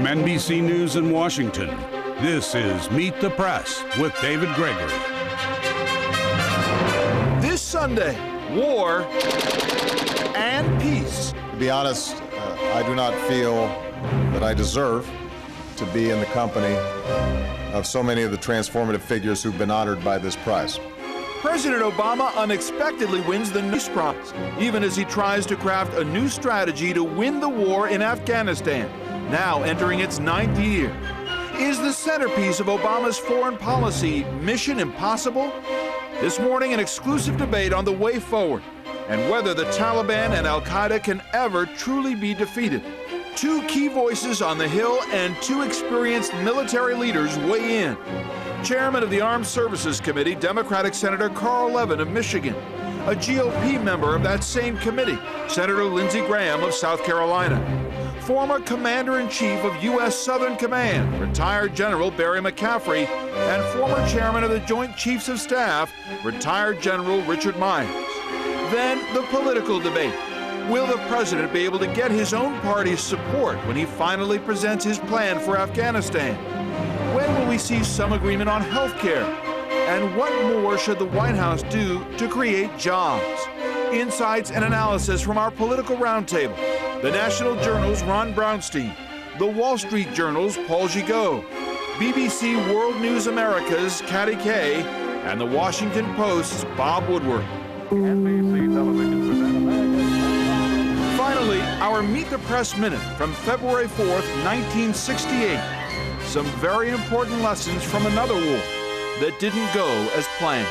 From NBC News in Washington, this is Meet the Press with David Gregory. This Sunday, war and peace. To be honest, I do not feel that I deserve to be in the company of so many of the transformative figures who've been honored by this prize. President Obama unexpectedly wins the Peace Prize, even as he tries to craft a new strategy to win the war in Afghanistan, now entering its 9th year. Is the centerpiece of Obama's foreign policy mission impossible? This morning, an exclusive debate on the way forward and whether the Taliban and Al-Qaeda can ever truly be defeated. Two key voices on the Hill and two experienced military leaders weigh in. Chairman of the Armed Services Committee, Democratic Senator Carl Levin of Michigan. A GOP member of that same committee, Senator Lindsey Graham of South Carolina. Former Commander-in-Chief of U.S. Southern Command, retired General Barry McCaffrey, and former Chairman of the Joint Chiefs of Staff, retired General Richard Myers. Then the political debate. Will the president be able to get his own party's support when he finally presents his plan for Afghanistan? When will we see some agreement on health care? And what more should the White House do to create jobs? Insights and analysis from our political roundtable. The National Journal's Ron Brownstein, the Wall Street Journal's Paul Gigot, BBC World News America's Katty Kay, and the Washington Post's Bob Woodward. NBC Television presents Finally, our Meet the Press Minute from February 4th, 1968. Some very important lessons from another war that didn't go as planned.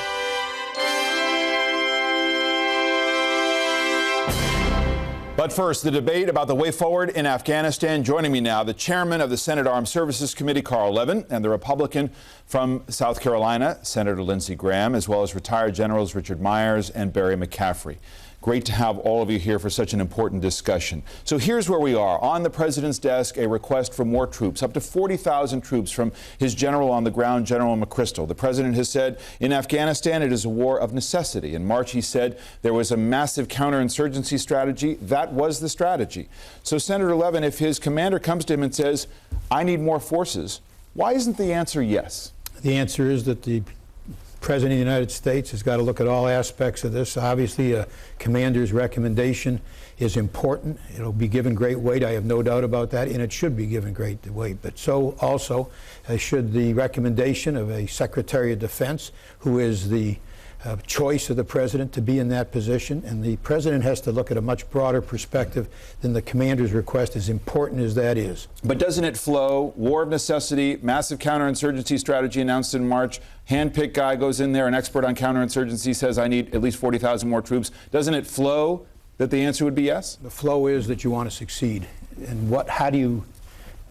But first, the debate about the way forward in Afghanistan. Joining me now, the chairman of the Senate Armed Services Committee, Carl Levin, and the Republican from South Carolina, Senator Lindsey Graham, as well as retired generals Richard Myers and Barry McCaffrey. Great to have all of you here for such an important discussion. So here's where we are. On the president's desk, a request for more troops, up to 40,000 troops from his general on the ground, General McChrystal. The president has said in Afghanistan it is a war of necessity. In March, he said there was a massive counterinsurgency strategy. That was the strategy. So Senator Levin, if his commander comes to him and says, I need more forces, why isn't the answer yes? The answer is that the President of the United States has got to look at all aspects of this. Obviously, a commander's recommendation is important. It'll be given great weight. I have no doubt about that, and it should be given great weight. But so also should the recommendation of a Secretary of Defense, who is the choice of the president to be in that position. And the president has to look at a much broader perspective than the commander's request, as important as that is. But doesn't it flow? War of necessity, massive counterinsurgency strategy announced in March. Hand-picked guy goes in there, an expert on counterinsurgency says, I need at least 40,000 more troops. Doesn't it flow that the answer would be yes? The flow is that you want to succeed. And how do you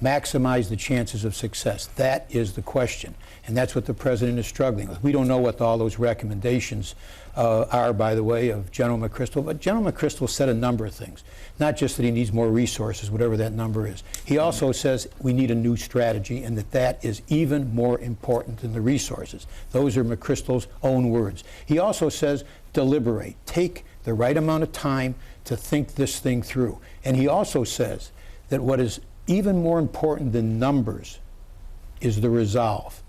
maximize the chances of success? That is the question. And that's what the president is struggling with. We don't know what all those recommendations are, by the way, of General McChrystal. But General McChrystal said a number of things. Not just that he needs more resources, whatever that number is. He also says we need a new strategy, and that is even more important than the resources. Those are McChrystal's own words. He also says deliberate. Take the right amount of time to think this thing through. And he also says that what is even more important than numbers is the resolve.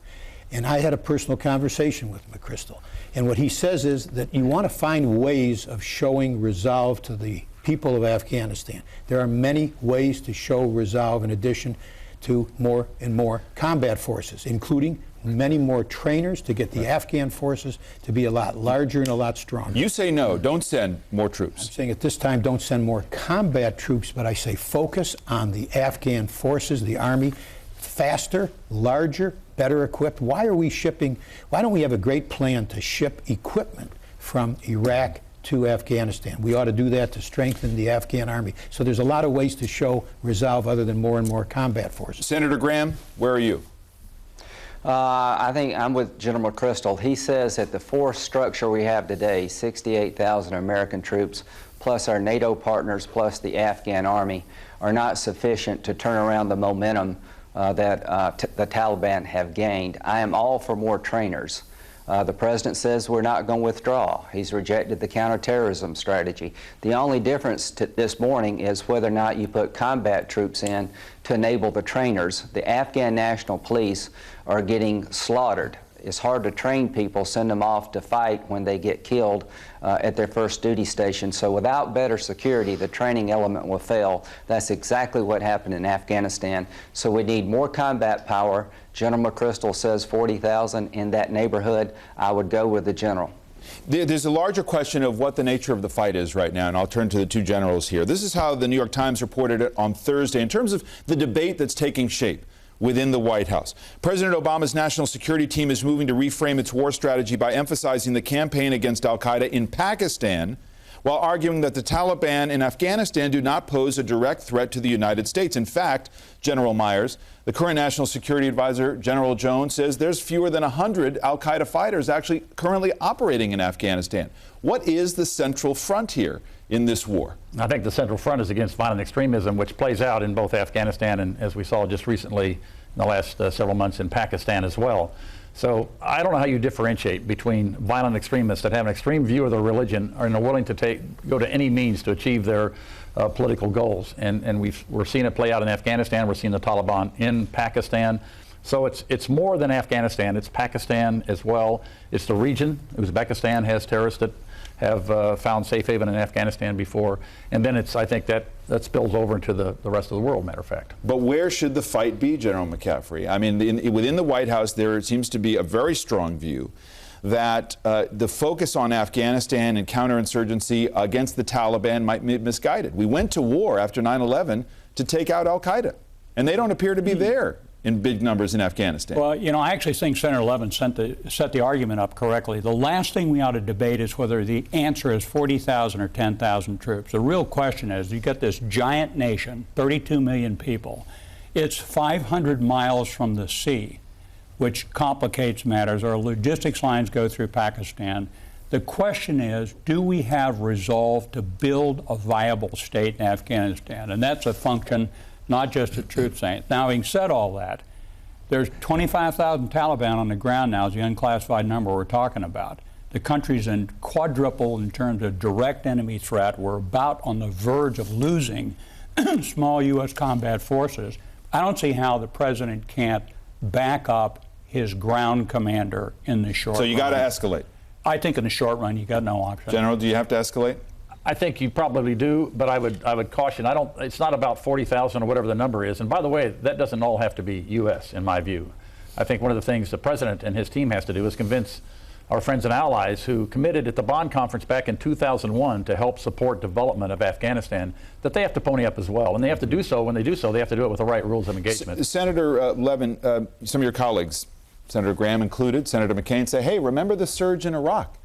And I had a personal conversation with McChrystal. And what he says is that you want to find ways of showing resolve to the people of Afghanistan. There are many ways to show resolve in addition to more and more combat forces, including many more trainers to get the Afghan forces to be a lot larger and a lot stronger. You say no, don't send more troops. I'm saying at this time don't send more combat troops, but I say focus on the Afghan forces, the Army, faster, larger, better equipped. Why don't we have a great plan to ship equipment from Iraq to Afghanistan? We ought to do that to strengthen the Afghan Army. So there's a lot of ways to show resolve other than more and more combat forces. Senator Graham, where are you? I think I'm with General McChrystal. He says that the force structure we have today, 68,000 American troops, plus our NATO partners, plus the Afghan Army, are not sufficient to turn around the momentum that the Taliban have gained. I am all for more trainers, The president says we're not going to withdraw. He's rejected the counterterrorism strategy. The only difference this morning is whether or not you put combat troops in to enable the trainers. The Afghan National Police are getting slaughtered. It's hard to train people, send them off to fight when they get killed at their first duty station. So without better security, the training element will fail. That's exactly what happened in Afghanistan. So we need more combat power. General McChrystal says 40,000 in that neighborhood. I would go with the general. There's a larger question of what the nature of the fight is right now, and I'll turn to the two generals here. This is how the New York Times reported it on Thursday in terms of the debate that's taking shape within the White House. President Obama's national security team is moving to reframe its war strategy by emphasizing the campaign against al-Qaeda in Pakistan, while arguing that the Taliban in Afghanistan do not pose a direct threat to the United States. In fact, General Myers, the current National Security Advisor, General Jones, says there's fewer than 100 al-Qaeda fighters actually currently operating in Afghanistan. What is the central front here in this war? I think the central front is against violent extremism, which plays out in both Afghanistan and, as we saw just recently in the last several months, in Pakistan as well. So I don't know how you differentiate between violent extremists that have an extreme view of their religion and are willing to go to any means to achieve their political goals. And we're seeing it play out in Afghanistan. We're seeing the Taliban in Pakistan. So it's more than Afghanistan. It's Pakistan as well. It's the region. Uzbekistan has terrorists that have found safe haven in Afghanistan before. And then I think that spills over into the rest of the world, matter of fact. But where should the fight be, General McCaffrey? I mean, within the White House, there seems to be a very strong view that the focus on Afghanistan and counterinsurgency against the Taliban might be misguided. We went to war after 9/11 to take out al-Qaeda, and they don't appear to be there in big numbers in Afghanistan. Well, you know, I actually think Senator Levin set the argument up correctly. The last thing we ought to debate is whether the answer is 40,000 or 10,000 troops. The real question is, you get this giant nation, 32 million people. It's 500 miles from the sea, which complicates matters. Our logistics lines go through Pakistan. The question is, do we have resolve to build a viable state in Afghanistan? And that's a function not just of troop science. Now, having said all that, there's 25,000 Taliban on the ground now, is the unclassified number we're talking about. The country's in quadruple in terms of direct enemy threat. We're about on the verge of losing small U.S. combat forces. I don't see how the president can't back up his ground commander in the short run. So you got to escalate. I think in the short run, you got no option. General, do you have to escalate? I think you probably do, but I would caution. It's not about 40,000 or whatever the number is. And by the way, that doesn't all have to be U.S. in my view. I think one of the things the president and his team has to do is convince our friends and allies who committed at the Bonn conference back in 2001 to help support development of Afghanistan that they have to pony up as well. And they have to do so. When they do so, they have to do it with the right rules of engagement. Senator Levin, some of your colleagues, Senator Graham included, Senator McCain, say, hey, remember the surge in Iraq?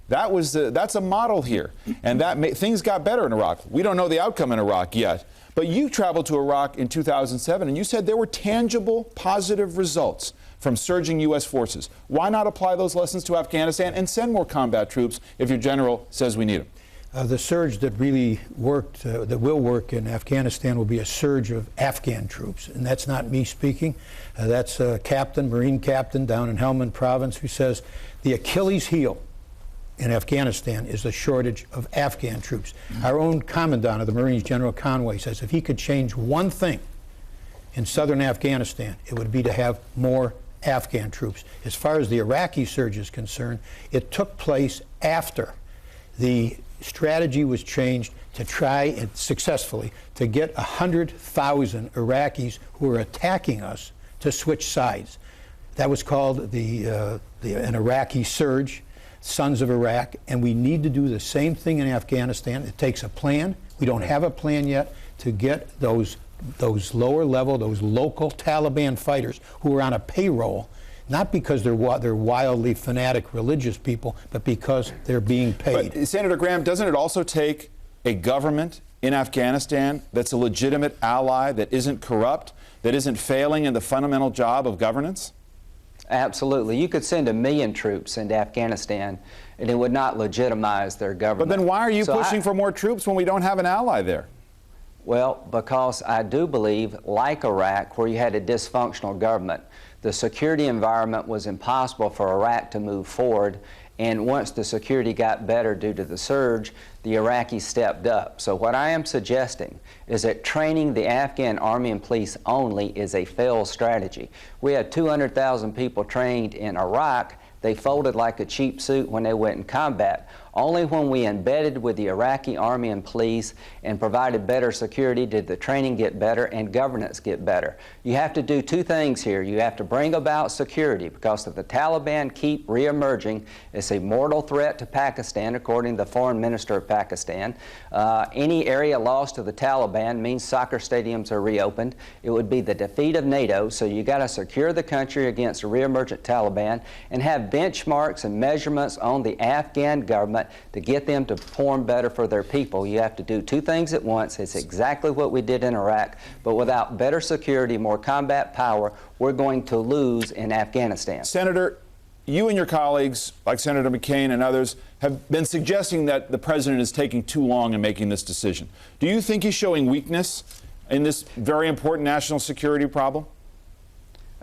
That's a model here, and things got better in Iraq. We don't know the outcome in Iraq yet, but you traveled to Iraq in 2007, and you said there were tangible, positive results from surging U.S. forces. Why not apply those lessons to Afghanistan and send more combat troops if your general says we need them? The surge that really worked, that will work in Afghanistan, will be a surge of Afghan troops. And that's not me speaking. That's a captain, Marine captain down in Helmand Province, who says the Achilles heel in Afghanistan is the shortage of Afghan troops. Our own commandant of the Marines, General Conway, says if he could change one thing in southern Afghanistan, it would be to have more Afghan troops. As far as the Iraqi surge is concerned, it took place after the strategy was changed to try, and successfully, to get 100,000 Iraqis who were attacking us to switch sides. That was called an Iraqi surge, Sons of Iraq, and we need to do the same thing in Afghanistan. It takes a plan. We don't have a plan yet to get those lower level, those local Taliban fighters who are on a payroll, not because they're wildly fanatic religious people, but because they're being paid. But, Senator Graham, doesn't it also take a government in Afghanistan that's a legitimate ally, that isn't corrupt, that isn't failing in the fundamental job of governance? Absolutely. You could send 1 million troops into Afghanistan, and it would not legitimize their government. But then why are you pushing for more troops when we don't have an ally there? Well, because I do believe, like Iraq, where you had a dysfunctional government, the security environment was impossible for Iraq to move forward. And once the security got better due to the surge, the Iraqis stepped up. So what I am suggesting is that training the Afghan army and police only is a failed strategy. We had 200,000 people trained in Iraq. They folded like a cheap suit when they went in combat. Only when we embedded with the Iraqi army and police and provided better security did the training get better and governance get better. You have to do two things here. You have to bring about security, because if the Taliban keep reemerging, it's a mortal threat to Pakistan, according to the foreign minister of Pakistan. Any area lost to the Taliban means soccer stadiums are reopened. It would be the defeat of NATO, so you got to secure the country against a reemergent Taliban and have benchmarks and measurements on the Afghan government to get them to perform better for their people. You have to do two things at once. It's exactly what we did in Iraq, but without better security, more combat power, we're going to lose in Afghanistan. Senator, you and your colleagues, like Senator McCain and others, have been suggesting that the president is taking too long in making this decision. Do you think he's showing weakness in this very important national security problem?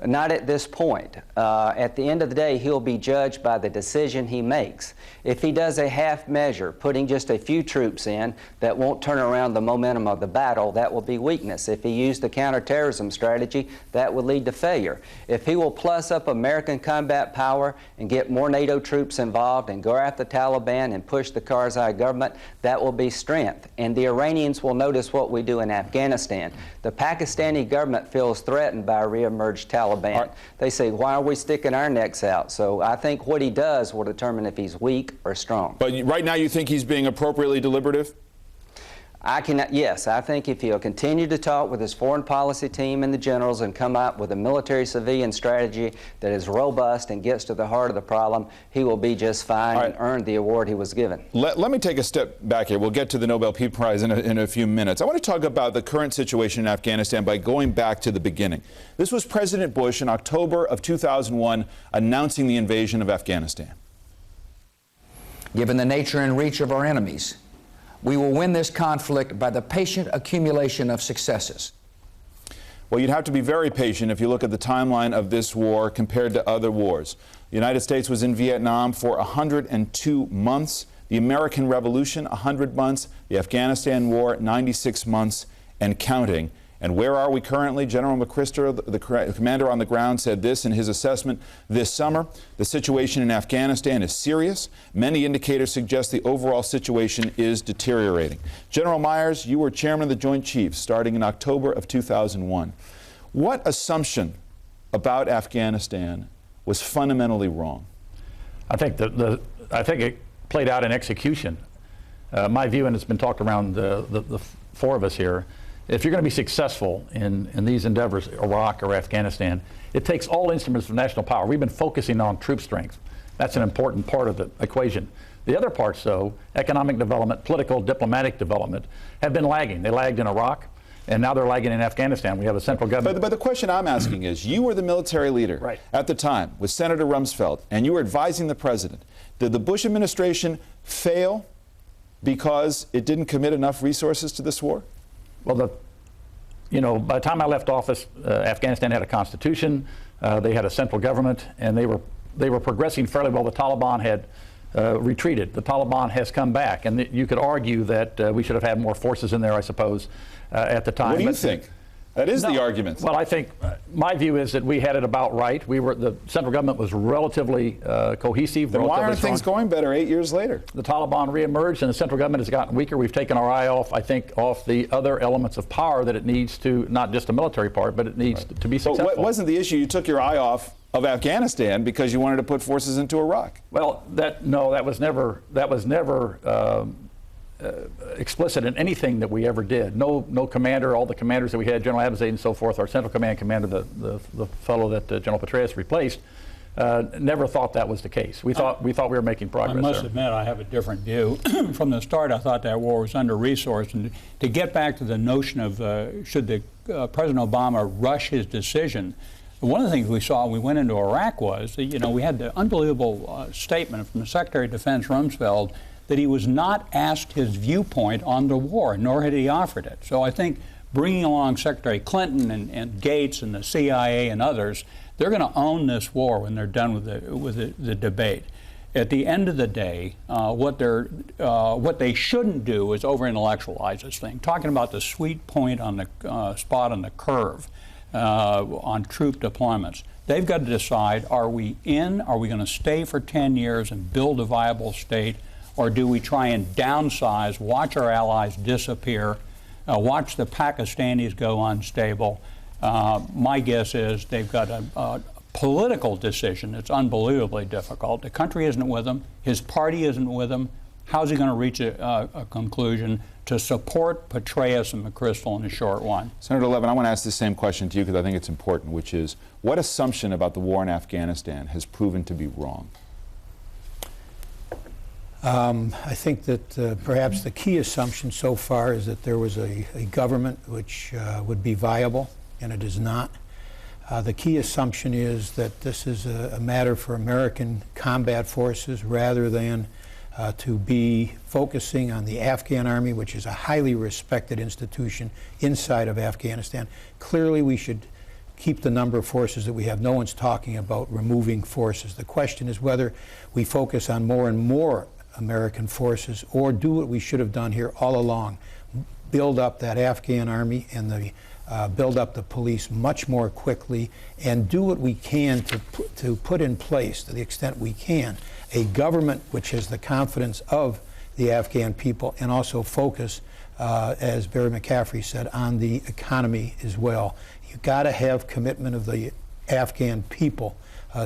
Not at this point. At the end of the day, he'll be judged by the decision he makes. If he does a half measure, putting just a few troops in that won't turn around the momentum of the battle, that will be weakness. If he used the counterterrorism strategy, that would lead to failure. If he will plus up American combat power and get more NATO troops involved and go after the Taliban and push the Karzai government, that will be strength. And the Iranians will notice what we do in Afghanistan. The Pakistani government feels threatened by a reemerged Taliban. They say, why are we sticking our necks out? So I think what he does will determine if he's weak or strong. But right now you think he's being appropriately deliberative? Yes, I think if he'll continue to talk with his foreign policy team and the generals and come up with a military-civilian strategy that is robust and gets to the heart of the problem, he will be just fine and earn the award he was given. Let me take a step back here. We'll get to the Nobel Peace Prize in a few minutes. I want to talk about the current situation in Afghanistan by going back to the beginning. This was President Bush in October of 2001 announcing the invasion of Afghanistan. Given the nature and reach of our enemies, we will win this conflict by the patient accumulation of successes. Well, you'd have to be very patient if you look at the timeline of this war compared to other wars. The United States was in Vietnam for 102 months, the American Revolution 100 months, the Afghanistan War 96 months and counting. And where are we currently? General McChrystal, the commander on the ground, said this in his assessment this summer. The situation in Afghanistan is serious. Many indicators suggest the overall situation is deteriorating. General Myers, you were chairman of the Joint Chiefs starting in October of 2001. What assumption about Afghanistan was fundamentally wrong? I think I think it played out in execution. My view, and it's been talked around the four of us here, if you're going to be successful in these endeavors, Iraq or Afghanistan, it takes all instruments of national power. We've been focusing on troop strength. That's an important part of the equation. The other parts, though, economic development, political, diplomatic development, have been lagging. They lagged in Iraq, and now they're lagging in Afghanistan. We have a central government. But the question I'm asking is, you were the military leader at the time with Senator Rumsfeld, and you were advising the president. Did the Bush administration fail because it didn't commit enough resources to this war? Well, by the time I left office, Afghanistan had a constitution, they had a central government, and they were progressing fairly well. The Taliban had retreated. The Taliban has come back, and you could argue that we should have had more forces in there, I suppose, at the time. What do you think? That is the argument. Well, I think my view is that we had it about right. The central government was relatively cohesive. Then why aren't things going better 8 years later? The Taliban reemerged, and the central government has gotten weaker. We've taken our eye off, I think, off the other elements of power that it needs to, not just the military part, but it needs to be successful. But what wasn't the issue? You took your eye off of Afghanistan because you wanted to put forces into Iraq. Well, that was never explicit in anything that we ever did. No commander, all the commanders that we had, General Abizaid and so forth, our Central Command commander, the fellow that General Petraeus replaced, never thought that was the case. We thought we were making progress. I must admit I have a different view. From the start, I thought that war was under-resourced. And to get back to the notion of should President Obama rush his decision, one of the things we saw when we went into Iraq was that, we had the unbelievable statement from the Secretary of Defense Rumsfeld that he was not asked his viewpoint on the war, nor had he offered it. So I think bringing along Secretary Clinton and Gates and the CIA and others, They're going to own this war when they're done with the debate. At the end of the day, what they shouldn't do is over-intellectualize this thing. Talking about the sweet point on the spot on the curve on troop deployments. They've got to decide, are we going to stay for 10 years and build a viable state, or do we try and downsize, watch our allies disappear, watch the Pakistanis go unstable? My guess is they've got a political decision. It's unbelievably difficult. The country isn't with him. His party isn't with him. How's he going to reach a conclusion to support Petraeus and McChrystal in a short one? Senator Levin, I want to ask the same question to you because I think it's important, which is, what assumption about the war in Afghanistan has proven to be wrong? I think that perhaps the key assumption so far is that there was a government which would be viable, and it is not. The key assumption is that this is a matter for American combat forces rather than to be focusing on the Afghan army, which is a highly respected institution inside of Afghanistan. Clearly, we should keep the number of forces that we have. No one's talking about removing forces. The question is whether we focus on more and more American forces or do what we should have done here all along, build up that Afghan army and build up the police much more quickly and do what we can to put in place, to the extent we can, a government which has the confidence of the Afghan people and also focus, as Barry McCaffrey said, on the economy as well. You've got to have commitment of the Afghan people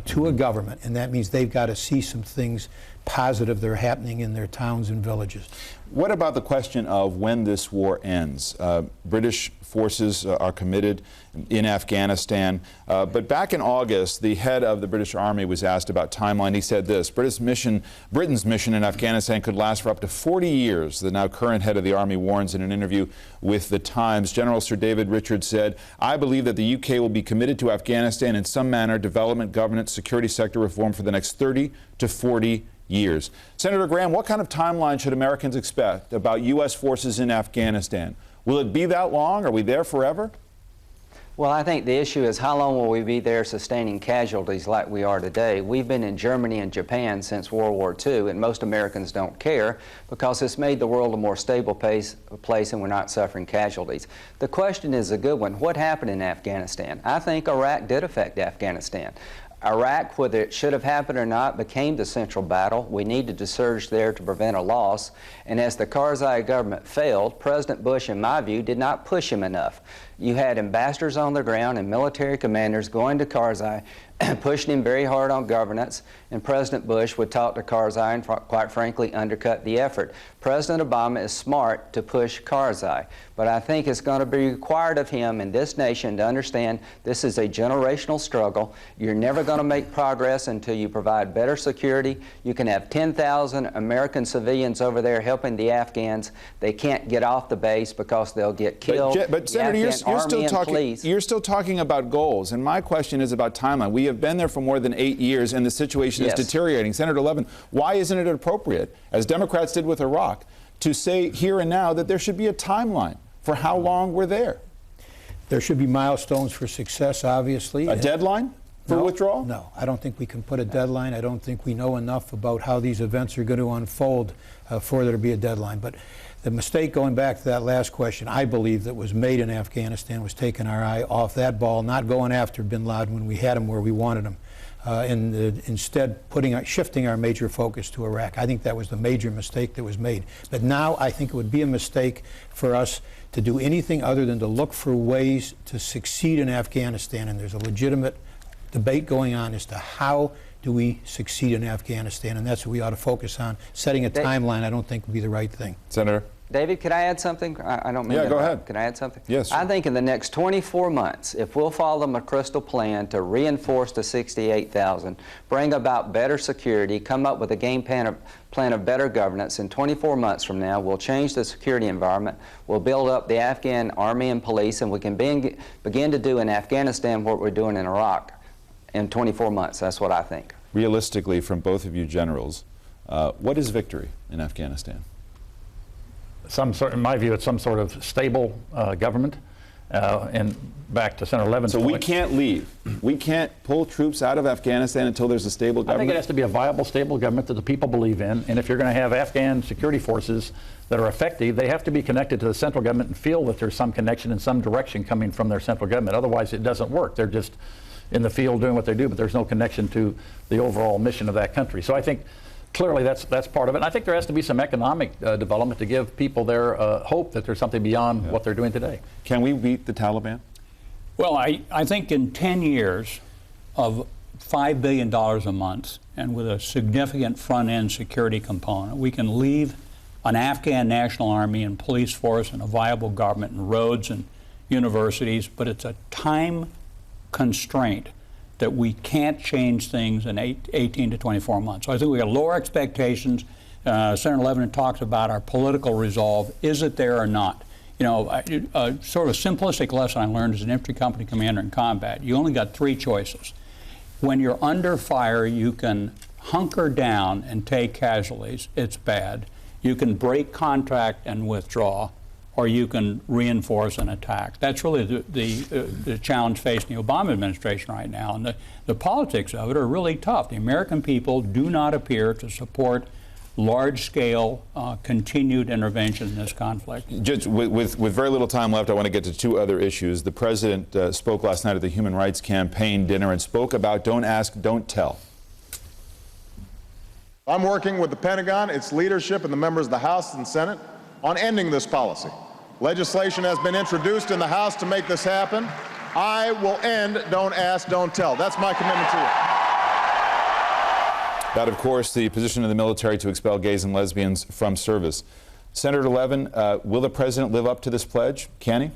to a government, and that means they've got to see some things positive that are happening in their towns and villages. What about the question of when this war ends? British forces are committed in Afghanistan, but back in August, the head of the British Army was asked about timeline. He said this: Britain's mission in Afghanistan could last for up to 40 years. The now current head of the Army warns in an interview with The Times. General Sir David Richards said, "I believe that the UK will be committed to Afghanistan in some manner, development, governance, security sector reform for the next 30 to 40 years." Senator Graham, what kind of timeline should Americans expect about U.S. forces in Afghanistan? Will it be that long? Are we there forever? Well, I think the issue is how long will we be there sustaining casualties like we are today? We've been in Germany and Japan since World War II, and most Americans don't care because it's made the world a more stable place and we're not suffering casualties. The question is a good one. What happened in Afghanistan? I think Iraq did affect Afghanistan. Iraq, whether it should have happened or not, became the central battle. We needed to surge there to prevent a loss. And as the Karzai government failed, President Bush, in my view, did not push him enough. You had ambassadors on the ground and military commanders going to Karzai, pushing him very hard on governance, and President Bush would talk to Karzai and, quite frankly, undercut the effort. President Obama is smart to push Karzai, but I think it's going to be required of him and this nation to understand this is a generational struggle. You're never going to make progress until you provide better security. You can have 10,000 American civilians over there helping the Afghans. They can't get off the base because they'll get killed. But Senator, you're still talking about goals, and my question is about timeline. We have been there for more than 8 years, and the situation is deteriorating. Senator Levin, why isn't it appropriate, as Democrats did with Iraq, to say here and now that there should be a timeline for how long we're there? There should be milestones for success, obviously. A deadline for withdrawal? No, I don't think we can put a deadline. I don't think we know enough about how these events are going to unfold for there to be a deadline. But the mistake, going back to that last question, I believe that was made in Afghanistan was taking our eye off that ball, not going after bin Laden when we had him where we wanted him, and instead shifting our major focus to Iraq. I think that was the major mistake that was made. But now I think it would be a mistake for us to do anything other than to look for ways to succeed in Afghanistan, and there's a legitimate debate going on as to how do we succeed in Afghanistan, and that's what we ought to focus on. Setting a timeline, I don't think, would be the right thing. Senator? David, could I add something? I don't mean to. Yeah, go ahead. Can I add something? Yes, sir. I think in the next 24 months, if we'll follow the McChrystal plan to reinforce the 68,000, bring about better security, come up with a game plan of better governance, in 24 months from now, we'll change the security environment, we'll build up the Afghan army and police, and we can begin to do in Afghanistan what we're doing in Iraq in 24 months. That's what I think. Realistically, from both of you generals, what is victory in Afghanistan? In my view, it's some sort of stable government And back to Senator Levin's point. So we can't leave. We can't pull troops out of Afghanistan until there's a stable government? I think it has to be a viable, stable government that the people believe in. And if you're going to have Afghan security forces that are effective, they have to be connected to the central government and feel that there's some connection in some direction coming from their central government. Otherwise, it doesn't work. They're just in the field doing what they do, but there's no connection to the overall mission of that country. So I think clearly that's part of it. And I think there has to be some economic development to give people their hope that there's something beyond what they're doing today. Can we beat the Taliban? Well, I think in 10 years of $5 billion a month and with a significant front-end security component, we can leave an Afghan national army and police force and a viable government and roads and universities, but it's a time constraint that we can't change things in 18 to 24 months. So I think we got lower expectations. Senator Levin talks about our political resolve. Is it there or not? You know, a sort of simplistic lesson I learned as an infantry company commander in combat. You only got 3 choices. When you're under fire, you can hunker down and take casualties. It's bad. You can break contact and withdraw, or you can reinforce and attack. That's really the challenge facing the Obama administration right now. And the politics of it are really tough. The American people do not appear to support large-scale continued intervention in this conflict. Judge, with very little time left, I want to get to 2 other issues. The president spoke last night at the Human Rights Campaign dinner and spoke about don't ask, don't tell. I'm working with the Pentagon, its leadership, and the members of the House and Senate on ending this policy. Legislation has been introduced in the House to make this happen. I will end don't ask, don't tell. That's my commitment to you. That, of course, the position of the military to expel gays and lesbians from service. Senator Levin, will the president live up to this pledge? Can he?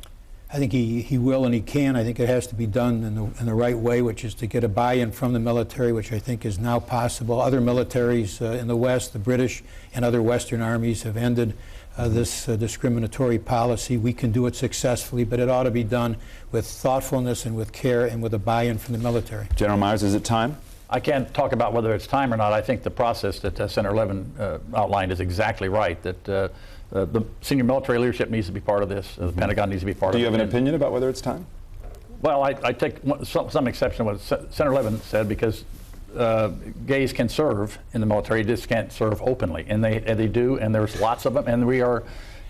I think he will and he can. I think it has to be done in the right way, which is to get a buy-in from the military, which I think is now possible. Other militaries in the West, the British and other Western armies, have ended this discriminatory policy. We can do it successfully, but it ought to be done with thoughtfulness and with care and with a buy-in from the military. General Myers, is it time? I can't talk about whether it's time or not. I think the process that Senator Levin outlined is exactly right, that the senior military leadership needs to be part of this. The Pentagon needs to be part of it. Do you have an opinion about whether it's time? Well, I take some exception to what Senator Levin said, because gays can serve in the military, just can't serve openly, and they do, and there's lots of them, and we're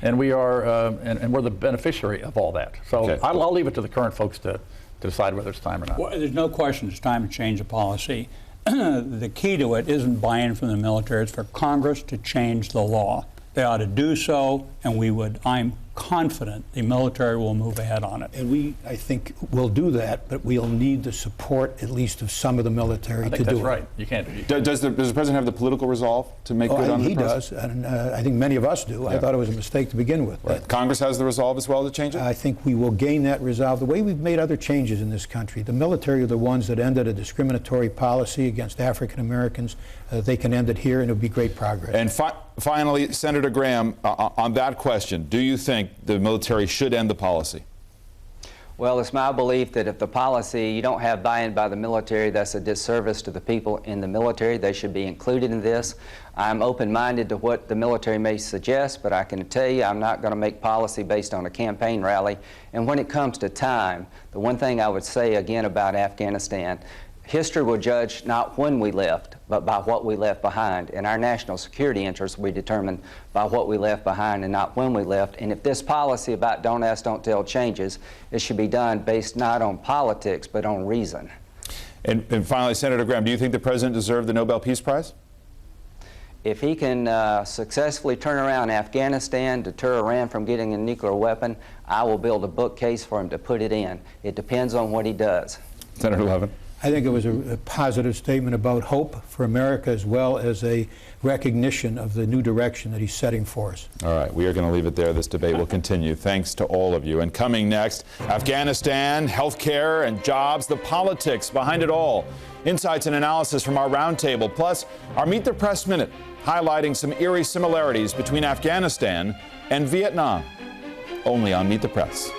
the beneficiary of all that. So okay. I'll leave it to the current folks to decide whether it's time or not. Well, there's no question it's time to change the policy. The key to it isn't buy-in from the military. It's for Congress to change the law. They ought to do so, and I'm confident the military will move ahead on it. And we, I think, will do that, but we'll need the support, at least, of some of the military to do it. That's right. You can't. Does the president have the political resolve to make good on the process? He does, and I think many of us do. Yeah. I thought it was a mistake to begin with. Right. Congress has the resolve as well to change it? I think we will gain that resolve. The way we've made other changes in this country, the military are the ones that ended a discriminatory policy against African Americans. They can end it here, and it would be great progress. And finally, Senator Graham, on that question, do you think the military should end the policy? Well, it's my belief that if the policy, you don't have buy-in by the military, that's a disservice to the people in the military. They should be included in this. I'm open-minded to what the military may suggest, but I can tell you I'm not going to make policy based on a campaign rally. And when it comes to time, the one thing I would say again about Afghanistan, history will judge not when we left, but by what we left behind. And our national security interests will be determined by what we left behind and not when we left. And if this policy about don't ask, don't tell changes, it should be done based not on politics, but on reason. And finally, Senator Graham, do you think the president deserved the Nobel Peace Prize? If he can successfully turn around Afghanistan, deter Iran from getting a nuclear weapon, I will build a bookcase for him to put it in. It depends on what he does. Senator Levin. I think it was a positive statement about hope for America, as well as a recognition of the new direction that he's setting for us. All right, we are going to leave it there. This debate will continue. Thanks to all of you. And coming next, Afghanistan, healthcare, and jobs, the politics behind it all. Insights and analysis from our roundtable, plus our Meet the Press Minute, highlighting some eerie similarities between Afghanistan and Vietnam. Only on Meet the Press.